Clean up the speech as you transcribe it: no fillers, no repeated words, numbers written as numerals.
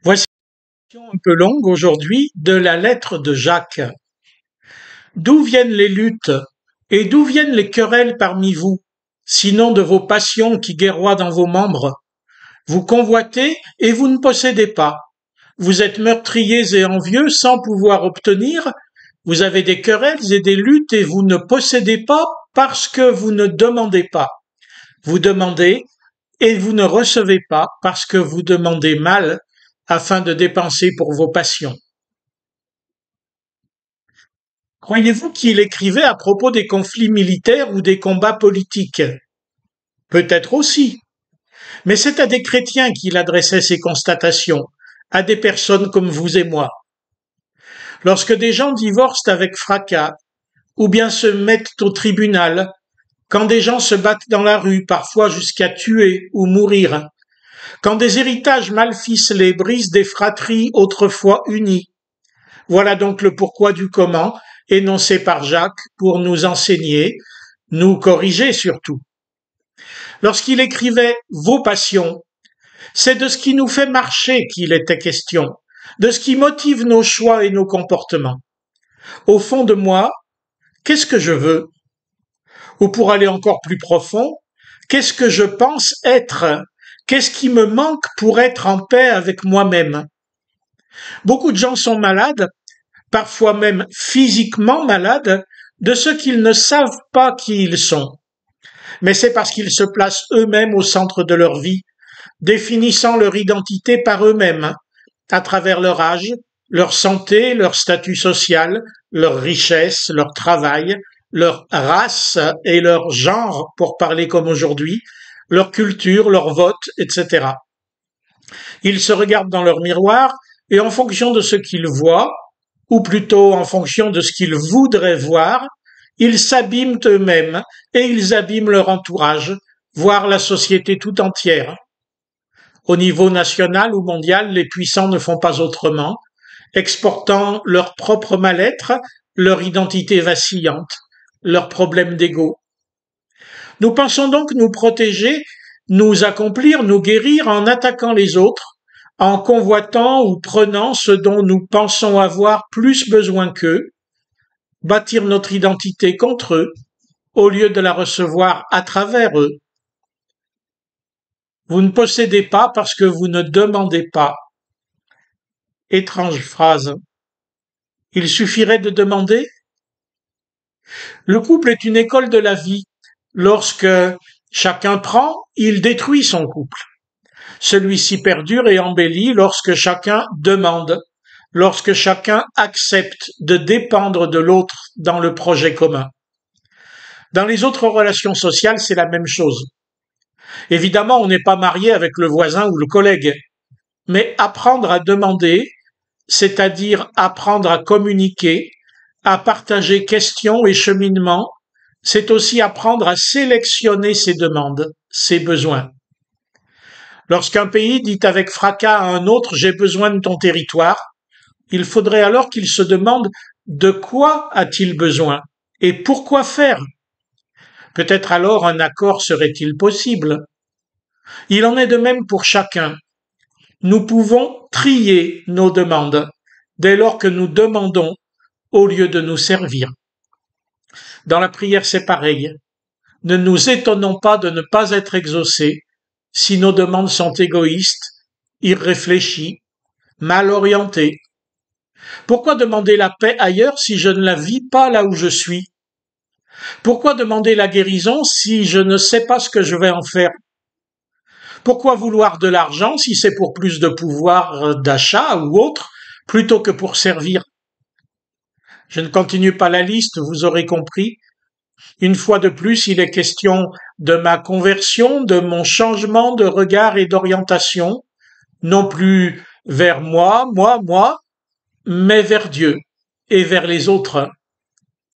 Voici une question un peu longue aujourd'hui de la lettre de Jacques. D'où viennent les luttes et d'où viennent les querelles parmi vous, sinon de vos passions qui guerroient dans vos membres? Vous convoitez et vous ne possédez pas. Vous êtes meurtriers et envieux sans pouvoir obtenir. Vous avez des querelles et des luttes et vous ne possédez pas parce que vous ne demandez pas. Vous demandez et vous ne recevez pas parce que vous demandez mal afin de dépenser pour vos passions. Croyez-vous qu'il écrivait à propos des conflits militaires ou des combats politiques? Peut-être aussi. Mais c'est à des chrétiens qu'il adressait ces constatations, à des personnes comme vous et moi. Lorsque des gens divorcent avec fracas, ou bien se mettent au tribunal, quand des gens se battent dans la rue, parfois jusqu'à tuer ou mourir, quand des héritages mal ficelés brisent des fratries autrefois unies. Voilà donc le pourquoi du comment, énoncé par Jacques pour nous enseigner, nous corriger surtout. Lorsqu'il écrivait vos passions, c'est de ce qui nous fait marcher qu'il était question, de ce qui motive nos choix et nos comportements. Au fond de moi, qu'est-ce que je veux? Ou pour aller encore plus profond, qu'est-ce que je pense être? Qu'est-ce qui me manque pour être en paix avec moi-même? Beaucoup de gens sont malades, parfois même physiquement malades, de ce qu'ils ne savent pas qui ils sont. Mais c'est parce qu'ils se placent eux-mêmes au centre de leur vie, définissant leur identité par eux-mêmes, à travers leur âge, leur santé, leur statut social, leur richesse, leur travail, leur race et leur genre, pour parler comme aujourd'hui, leur culture, leur vote, etc. Ils se regardent dans leur miroir et en fonction de ce qu'ils voient, ou plutôt en fonction de ce qu'ils voudraient voir, ils s'abîment eux-mêmes et ils abîment leur entourage, voire la société tout entière. Au niveau national ou mondial, les puissants ne font pas autrement, exportant leur propre mal-être, leur identité vacillante, leurs problèmes d'ego. Nous pensons donc nous protéger, nous accomplir, nous guérir en attaquant les autres, en convoitant ou prenant ce dont nous pensons avoir plus besoin qu'eux, bâtir notre identité contre eux, au lieu de la recevoir à travers eux. Vous ne possédez pas parce que vous ne demandez pas. Étrange phrase. Il suffirait de demander? Le couple est une école de la vie. Lorsque chacun prend, il détruit son couple. Celui-ci perdure et embellit lorsque chacun demande, lorsque chacun accepte de dépendre de l'autre dans le projet commun. Dans les autres relations sociales, c'est la même chose. Évidemment, on n'est pas marié avec le voisin ou le collègue, mais apprendre à demander, c'est-à-dire apprendre à communiquer, à partager questions et cheminements, c'est aussi apprendre à sélectionner ses demandes, ses besoins. Lorsqu'un pays dit avec fracas à un autre « j'ai besoin de ton territoire », il faudrait alors qu'il se demande de quoi a-t-il besoin et pourquoi faire. Peut-être alors un accord serait-il possible. Il en est de même pour chacun. Nous pouvons trier nos demandes dès lors que nous demandons au lieu de nous servir. Dans la prière, c'est pareil. Ne nous étonnons pas de ne pas être exaucés si nos demandes sont égoïstes, irréfléchies, mal orientées. Pourquoi demander la paix ailleurs si je ne la vis pas là où je suis? Pourquoi demander la guérison si je ne sais pas ce que je vais en faire? Pourquoi vouloir de l'argent si c'est pour plus de pouvoir d'achat ou autre, plutôt que pour servir? Je ne continue pas la liste, vous aurez compris. Une fois de plus, il est question de ma conversion, de mon changement de regard et d'orientation, non plus vers moi, mais vers Dieu et vers les autres.